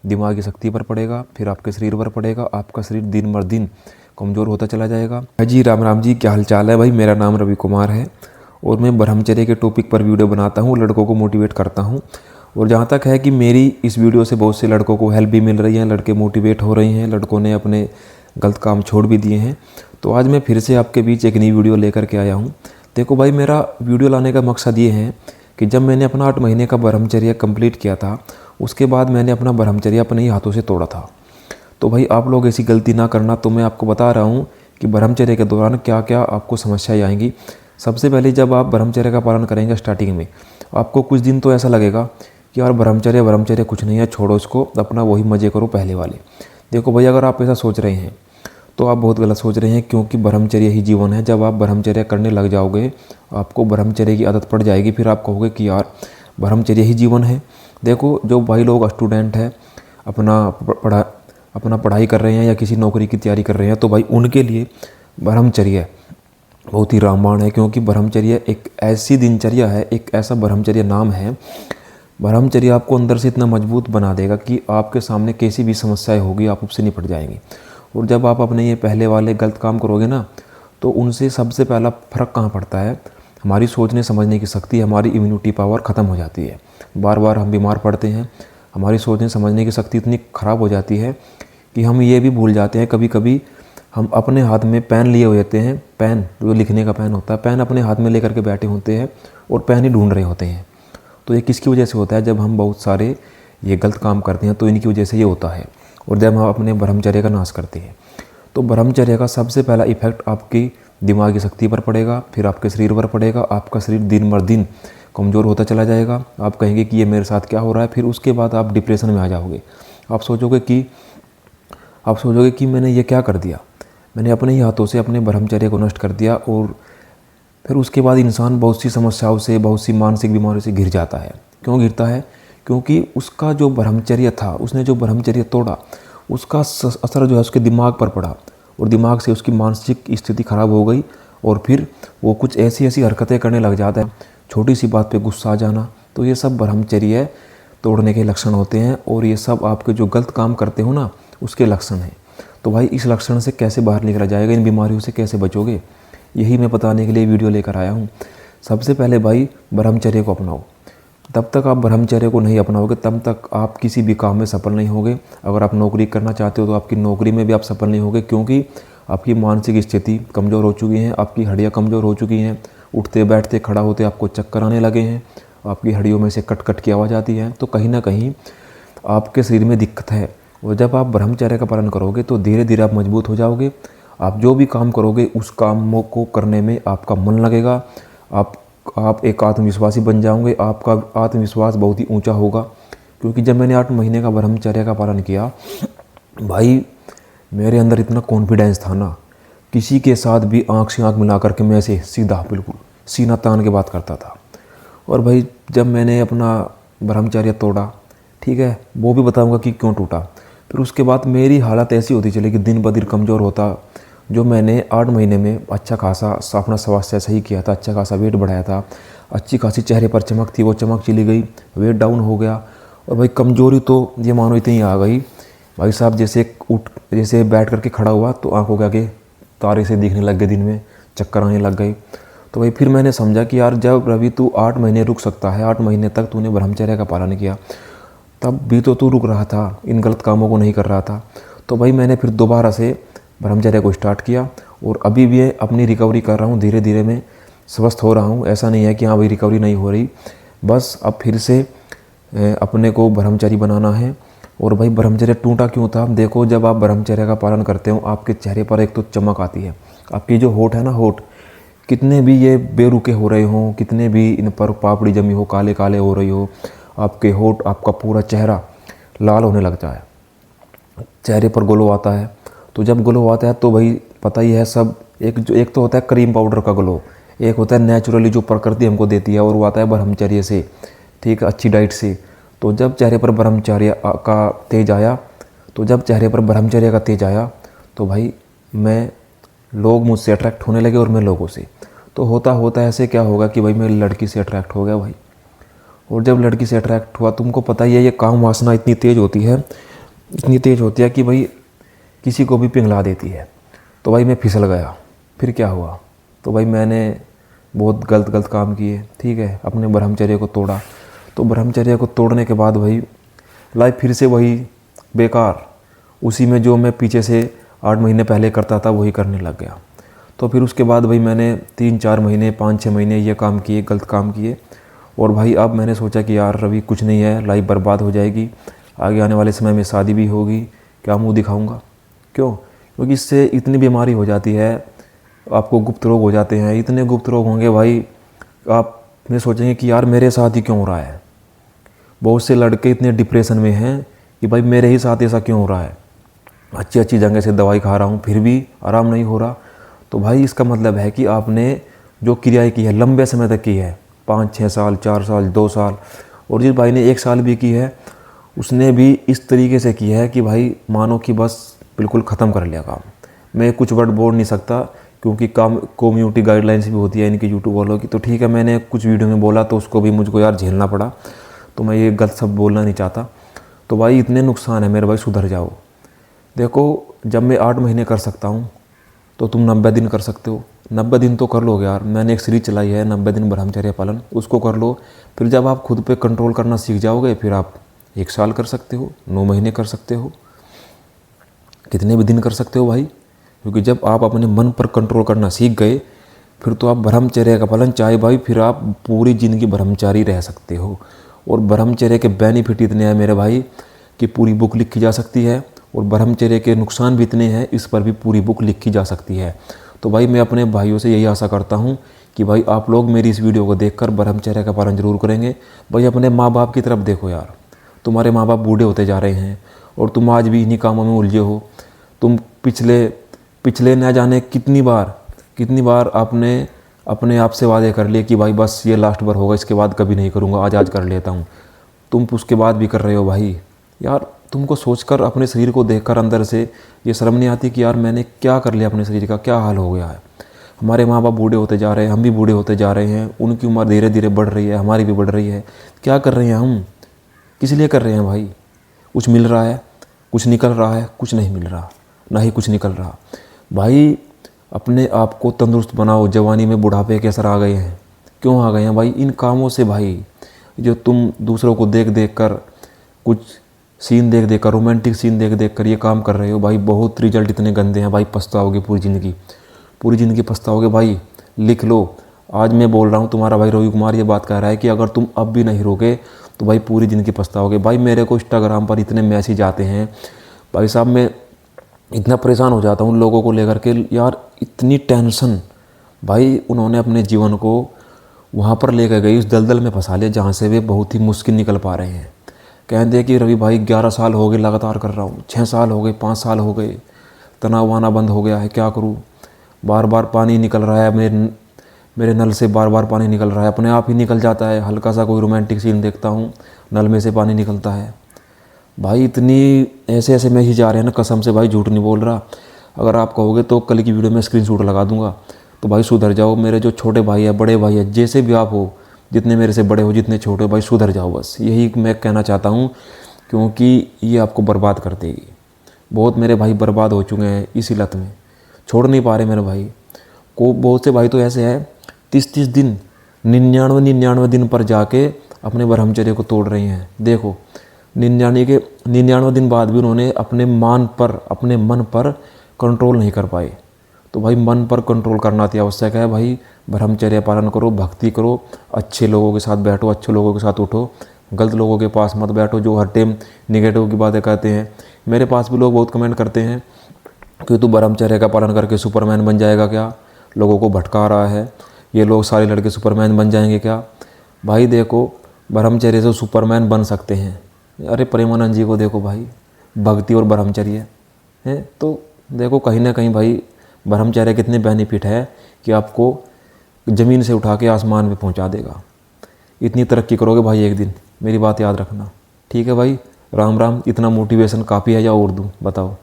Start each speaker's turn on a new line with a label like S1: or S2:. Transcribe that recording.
S1: दिमागी शक्ति पर पड़ेगा, फिर आपके शरीर पर पड़ेगा। आपका शरीर दिन बर दिन कमज़ोर होता चला जाएगा। जी राम राम जी, क्या हाल चाल है भाई। मेरा नाम रवि कुमार है और मैं ब्रह्मचर्य के टॉपिक पर वीडियो बनाता हूँ, लड़कों को मोटिवेट करता हूँ। और जहाँ तक है कि मेरी इस वीडियो से बहुत से लड़कों को हेल्प भी मिल रही है, लड़के मोटिवेट हो रहे हैं, लड़कों ने अपने गलत काम छोड़ भी दिए हैं। तो आज मैं फिर से आपके बीच एक नई वीडियो लेकर के आया हूँ। देखो भाई, मेरा वीडियो लाने का मकसद ये है कि जब मैंने अपना 8 महीने का ब्रह्मचर्य कंप्लीट किया था, उसके बाद मैंने अपना ब्रह्मचर्य अपने ही हाथों से तोड़ा था। तो भाई आप लोग ऐसी गलती ना करना। तो मैं आपको बता रहा हूँ कि ब्रह्मचर्य के दौरान क्या क्या आपको समस्याएं आएंगी। सबसे पहले जब आप ब्रह्मचर्य का पालन करेंगे स्टार्टिंग में, आपको कुछ दिन तो ऐसा लगेगा कि यार ब्रह्मचर्य कुछ नहीं है, छोड़ो इसको, अपना वही मज़े करो पहले वाले। देखो भाई, अगर आप ऐसा सोच रहे हैं तो आप बहुत गलत सोच रहे हैं, क्योंकि ब्रह्मचर्य ही जीवन है। जब आप ब्रह्मचर्य करने लग जाओगे, आपको ब्रह्मचर्य की आदत पड़ जाएगी, फिर आप कहोगे कि यार ब्रह्मचर्य ही जीवन है। देखो, जो भाई लोग स्टूडेंट हैं, अपना पढ़ाई कर रहे हैं या किसी नौकरी की तैयारी कर रहे हैं, तो भाई उनके लिए ब्रह्मचर्य बहुत ही रामबाण है। क्योंकि ब्रह्मचर्य एक ऐसी दिनचर्या है, एक ऐसा ब्रह्मचर्य नाम है। ब्रह्मचर्य आपको अंदर से इतना मजबूत बना देगा कि आपके सामने कैसी भी समस्याएं होगी, आप उससे निपट जाएंगे। और जब आप अपने ये पहले वाले गलत काम करोगे ना, तो उनसे सबसे पहला फ़र्क कहाँ पड़ता है, हमारी सोचने समझने की शक्ति, हमारी इम्यूनिटी पावर ख़त्म हो जाती है। बार बार हम बीमार पड़ते हैं, हमारी सोचने समझने की शक्ति इतनी ख़राब हो जाती है कि हम ये भी भूल जाते हैं कभी कभी। हम अपने हाथ में पेन लिए हुए होते हैं, पेन जो लिखने का पेन होता है, पेन अपने हाथ में लेकर के बैठे होते हैं और पेन ही ढूंढ रहे होते हैं। तो ये किसकी वजह से होता है? जब हम बहुत सारे ये गलत काम करते हैं तो इनकी वजह से ये होता है। और जब हम अपने ब्रह्मचर्य का नाश करते हैं, तो ब्रह्मचर्य का सबसे पहला इफेक्ट आपकी दिमागी शक्ति पर पड़ेगा, फिर आपके शरीर पर पड़ेगा। आपका शरीर दिन बर दिन कमज़ोर होता चला जाएगा। आप कहेंगे कि ये मेरे साथ क्या हो रहा है। फिर उसके बाद आप डिप्रेशन में आ जाओगे। आप सोचोगे कि मैंने ये क्या कर दिया, मैंने अपने ही हाथों से अपने ब्रह्मचर्य को नष्ट कर दिया। और फिर उसके बाद इंसान बहुत सी समस्याओं से, बहुत सी मानसिक बीमारियों से घिर जाता है। क्यों घिरता है? क्योंकि उसका जो ब्रह्मचर्य था, उसने जो ब्रह्मचर्य तोड़ा, उसका असर जो है उसके दिमाग पर पड़ा और दिमाग से उसकी मानसिक स्थिति खराब हो गई। और फिर वो कुछ ऐसी ऐसी हरकतें करने लग जाता है, छोटी सी बात पे गुस्सा आ जाना। तो ये सब ब्रह्मचर्य तोड़ने के लक्षण होते हैं। और ये सब आपके जो गलत काम करते हो ना, उसके लक्षण हैं। तो भाई इस लक्षण से कैसे बाहर निकला जाएगा, इन बीमारियों से कैसे बचोगे, यही मैं बताने के लिए वीडियो लेकर आया हूँ। सबसे पहले भाई ब्रह्मचर्य को अपनाओ। तब तक आप ब्रह्मचर्य को नहीं अपनाओगे, तब तक आप किसी भी काम में सफल नहीं होगे। अगर आप नौकरी करना चाहते हो तो आपकी नौकरी में भी आप सफल नहीं होगे, क्योंकि आपकी मानसिक स्थिति कमज़ोर हो चुकी है, आपकी हड्डियाँ कमज़ोर हो चुकी हैं। उठते बैठते खड़ा होते आपको चक्कर आने लगे हैं, आपकी हड्डियों में से कट कट की आवाज़ आती है। तो कहीं ना कहीं आपके शरीर में दिक्कत है। और जब आप ब्रह्मचर्य का पालन करोगे तो धीरे धीरे आप मजबूत हो जाओगे। आप जो भी काम करोगे उस काम को करने में आपका मन लगेगा। आप एक आत्मविश्वासी बन जाओगे। आपका आत्मविश्वास बहुत ही ऊंचा होगा। क्योंकि जब मैंने 8 महीने का ब्रह्मचर्य का पालन किया भाई, मेरे अंदर इतना कॉन्फिडेंस था ना, किसी के साथ भी आँख से आँख मिला करके मैं ऐसे सीधा बिल्कुल सीना तान के बात करता था। और भाई जब मैंने अपना ब्रह्मचर्य तोड़ा, ठीक है, वो भी बताऊंगा कि क्यों टूटा। फिर उसके बाद मेरी हालत ऐसी होती चली कि दिन ब दिन कमज़ोर होता। जो मैंने 8 महीने में अच्छा खासा अपना स्वास्थ्य सही किया था, अच्छा खासा वेट बढ़ाया था, अच्छी खासी चेहरे पर चमक थी, वो चमक चली गई, वेट डाउन हो गया। और भाई कमज़ोरी तो ये मानो इतनी आ गई भाई साहब, जैसे बैठ करके खड़ा हुआ तो आंखों के आगे तारे से दिखने लग गए, दिन में चक्कर आने लग गए। तो भाई फिर मैंने समझा कि यार जब रवि तू 8 महीने रुक सकता है, 8 महीने तक तूने ब्रह्मचर्य का पालन किया, तब भी तो तू रुक रहा था, इन गलत कामों को नहीं कर रहा था। तो भाई मैंने फिर दोबारा से ब्रह्मचर्य को स्टार्ट किया और अभी भी अपनी रिकवरी कर रहा हूँ। धीरे धीरे मैं स्वस्थ हो रहा हूँ। ऐसा नहीं है कि हाँ भाई रिकवरी नहीं हो रही, बस अब फिर से अपने को ब्रह्मचारी बनाना है। और भाई ब्रह्मचर्य टूटा क्यों था? देखो, जब आप ब्रह्मचर्य का पालन करते हो, आपके चेहरे पर एक तो चमक आती है। आपकी जो होठ है ना, होठ कितने भी ये बेरुखे हो रहे हों, कितने भी इन पर पापड़ी जमी हो, काले काले हो रही हो, आपके होठ, आपका पूरा चेहरा लाल होने लगता है, चेहरे पर ग्लो आता है। तो जब ग्लो आता है तो भाई पता ही है सब, एक तो होता है क्रीम पाउडर का ग्लो, एक होता है नेचुरली जो प्रकृति हमको देती है, और वो आता है ब्रह्मचर्य से, ठीक, अच्छी डाइट से। तो जब चेहरे पर ब्रह्मचर्य का तेज आया, तो भाई लोग मुझसे अट्रैक्ट होने लगे और मैं लोगों से। तो होता होता ऐसे क्या होगा कि भाई मैं लड़की से अट्रैक्ट हो गया भाई। और जब लड़की से अट्रैक्ट हुआ, तुमको पता ही है ये काम वासना इतनी तेज़ होती है इतनी तेज़ होती है कि भाई किसी को भी पिघला देती है। तो भाई मैं फिसल गया। फिर क्या हुआ, तो भाई मैंने बहुत गलत काम किए, ठीक है, अपने ब्रह्मचर्य को तोड़ा। तो ब्रह्मचर्य को तोड़ने के बाद भाई लाइफ फिर से वही बेकार, उसी में जो मैं पीछे से 8 महीने पहले करता था वही करने लग गया। तो फिर उसके बाद भाई मैंने 3-4 महीने 5-6 महीने ये काम किए, गलत काम किए। और भाई अब मैंने सोचा कि यार रवि कुछ नहीं है, लाइफ बर्बाद हो जाएगी, आगे आने वाले समय में शादी भी होगी, क्या मुंह दिखाऊंगा। क्यों? क्योंकि इससे इतनी बीमारी हो जाती है, आपको गुप्त रोग हो जाते हैं, इतने गुप्त रोग होंगे भाई, आप में सोचेंगे कि यार मेरे साथ ही क्यों हो रहा है। बहुत से लड़के इतने डिप्रेशन में हैं कि भाई मेरे ही साथ ऐसा क्यों हो रहा है। अच्छी जगह से दवाई खा रहा हूँ फिर भी आराम नहीं हो रहा। तो भाई इसका मतलब है कि आपने जो क्रियाएं की है लंबे समय तक की है, 5-6 साल, 4 साल, 2 साल, और जिस भाई ने 1 साल भी की है उसने भी इस तरीके से की है कि भाई मानो कि बस बिल्कुल ख़त्म कर लिया काम। मैं कुछ वर्ड बोल नहीं सकता क्योंकि काम कम्युनिटी गाइडलाइंस भी होती है इनकी यूट्यूब वालों की। तो ठीक है, मैंने कुछ वीडियो में बोला तो उसको भी मुझको यार झेलना पड़ा, तो मैं ये गलत शब्द बोलना नहीं चाहता। तो भाई इतने नुकसान है मेरे भाई, सुधर जाओ। देखो जब मैं 8 महीने कर सकता हूँ तो तुम 90 दिन कर सकते हो। 90 दिन तो कर लोगे यार, मैंने एक सीरीज चलाई है 90 दिन ब्रह्मचर्य पालन, उसको कर लो। फिर जब आप खुद पे कंट्रोल करना सीख जाओगे फिर आप 1 साल कर सकते हो, 9 महीने कर सकते हो, कितने भी दिन कर सकते हो भाई। क्योंकि जब आप अपने मन पर कंट्रोल करना सीख गए फिर तो आप ब्रह्मचर्य का पालन चाहे भाई, फिर आप पूरी ज़िंदगी ब्रह्मचारी रह सकते हो। और ब्रह्मचर्य के बेनिफिट इतने हैं मेरे भाई कि पूरी बुक लिखी जा सकती है, और ब्रह्मचर्य के नुकसान भी इतने हैं इस पर भी पूरी बुक लिखी जा सकती है। तो भाई मैं अपने भाइयों से यही आशा करता हूँ कि भाई आप लोग मेरी इस वीडियो को देखकर ब्रह्मचर्य का पालन जरूर करेंगे। भाई अपने माँ बाप की तरफ देखो यार, तुम्हारे माँ बाप बूढ़े होते जा रहे हैं और तुम आज भी इन्हीं कामों में उलझे हो। तुम पिछले न जाने कितनी बार आपने अपने आप से वादे कर लिए कि भाई बस ये लास्ट बार होगा, इसके बाद कभी नहीं करूँगा, आज कर लेता हूँ। तुम उसके बाद भी कर रहे हो भाई। यार तुमको सोचकर, अपने शरीर को देखकर अंदर से ये शर्म नहीं आती कि यार मैंने क्या कर लिया, अपने शरीर का क्या हाल हो गया है। हमारे माँ बाप बूढ़े होते जा रहे हैं, हम भी बूढ़े होते जा रहे हैं, उनकी उम्र धीरे धीरे बढ़ रही है, हमारी भी बढ़ रही है। क्या कर रहे हैं हम, किस लिए कर रहे हैं भाई? कुछ मिल रहा है, कुछ निकल रहा है? कुछ नहीं मिल रहा, ना ही कुछ निकल रहा। भाई अपने आप को तंदुरुस्त बनाओ। जवानी में बुढ़ापे के असर आ गए हैं, क्यों आ गए हैं भाई? इन कामों से भाई, जो तुम दूसरों को देख कर, कुछ सीन देख कर, रोमांटिक सीन देख कर ये काम कर रहे हो भाई, बहुत रिजल्ट इतने गंदे हैं भाई, पछताओगे पूरी ज़िंदगी पछताओगे भाई। लिख लो, आज मैं बोल रहा हूँ, तुम्हारा भाई रवि कुमार ये बात कह रहा है कि अगर तुम अब भी नहीं रोके तो भाई पूरी ज़िंदगी पछताओगे। भाई मेरे को इंस्टाग्राम पर इतने मैसेज आते हैं भाई साहब, मैं इतना परेशान हो जाता हूँ उन लोगों को लेकर के, यार इतनी टेंशन। भाई उन्होंने अपने जीवन को वहाँ पर लेकर गई, उस दलदल में फंसा लिया जहाँ से वे बहुत ही मुश्किल निकल पा रहे हैं। कहते हैं कि रवि भाई 11 साल हो गए लगातार कर रहा हूँ, 6 साल हो गए, 5 साल हो गए, तनाव आना बंद हो गया है, क्या करूँ? बार बार पानी निकल रहा है, मेरे नल से बार बार पानी निकल रहा है, अपने आप ही निकल जाता है। हल्का सा कोई रोमांटिक सीन देखता हूँ, नल में से पानी निकलता है। भाई इतनी ऐसे मैसेज आ रहे हैं ना, कसम से भाई झूठ नहीं बोल रहा। अगर आप कहोगे तो कल की वीडियो में स्क्रीनशॉट लगा दूंगा। तो भाई सुधर जाओ, मेरे जो छोटे भाई है, बड़े भाई है, जैसे भी आप हो, जितने मेरे से बड़े हो, जितने छोटे हो, भाई सुधर जाओ, बस यही मैं कहना चाहता हूँ। क्योंकि ये आपको बर्बाद कर देगी। बहुत मेरे भाई बर्बाद हो चुके हैं इसी लत में, छोड़ नहीं पा रहे मेरे भाई को। बहुत से भाई तो ऐसे हैं 30-30 दिन, 99 दिन पर जाके अपने ब्रह्मचर्य को तोड़ रहे हैं। देखो 99 दिन बाद भी उन्होंने अपने मन पर कंट्रोल नहीं कर पाए। तो भाई मन पर कंट्रोल करना अति आवश्यक है भाई। ब्रह्मचर्य पालन करो, भक्ति करो, अच्छे लोगों के साथ बैठो, अच्छे लोगों के साथ उठो, गलत लोगों के पास मत बैठो जो हर टाइम निगेटिव की बातें कहते हैं। मेरे पास भी लोग बहुत कमेंट करते हैं कि तू ब्रह्मचर्य का पालन करके सुपरमैन बन जाएगा क्या, लोगों को भटका रहा है, ये लोग सारे लड़के सुपरमैन बन जाएंगे क्या? भाई देखो, ब्रह्मचर्य से सुपरमैन बन सकते हैं। अरे प्रेमानंद जी को देखो भाई, भक्ति और ब्रह्मचर्य है। तो देखो कहीं ना कहीं भाई ब्रह्मचर्य कितने बेनिफिट है कि आपको ज़मीन से उठा के आसमान में पहुंचा देगा। इतनी तरक्की करोगे भाई एक दिन, मेरी बात याद रखना, ठीक है भाई। राम राम। इतना मोटिवेशन काफ़ी है या और दूँ, बताओ?